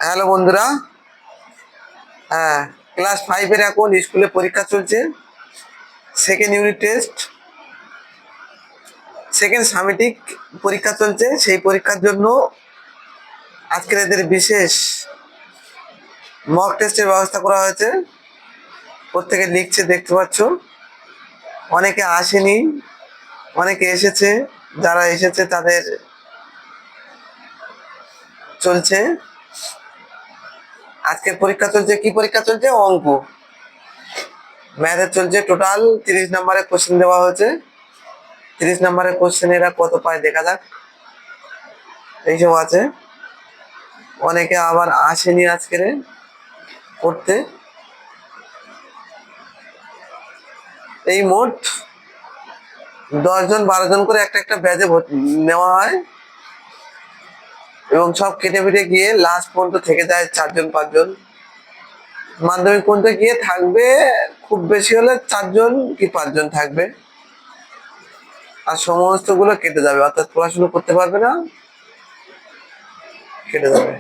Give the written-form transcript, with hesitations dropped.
Hello বন্ধুরা। হ্যাঁ, class 5-এর এখন স্কুলে পরীক্ষা চলছে। সেকেন্ড ইউনিট টেস্ট, সেকেন্ড সামেটিক পরীক্ষা চলছে। সেই পরীক্ষার জন্য আজকের এদের বিশেষ মক টেস্টের ব্যবস্থা করা হয়েছে। প্রত্যেকে লিখছে, দেখতে পাচ্ছ। অনেকে আসেনি, অনেকে এসেছে। যারা এসেছে তাদের চলছে। আজকে পরীক্ষা চলছে, কি পরীক্ষা চলছে? অঙ্ক, ম্যাথের চলছে। টোটাল 30 নম্বরের কোশ্চেন দেওয়া হয়েছে। 30 নম্বরের কোশ্চেন এরা কত পায় দেখা যাক। এইসব আছে। অনেকে আবার আসেনি আজকে পড়তে। এই মোট 10 জন 12 জন করে একটা একটা ব্যাচে নেওয়া হয় এবং সব কেটে পিটে গিয়ে লাস্ট পর্যন্ত থেকে যায় 4 জন 5 জন। মাধ্যমিক পর্যন্ত গিয়ে থাকবে খুব বেশি হলে 4 জন কি 5 জন থাকবে, আর সমস্ত গুলো কেটে যাবে, অর্থাৎ পড়াশোনা করতে পারবে না, কেটে যাবে।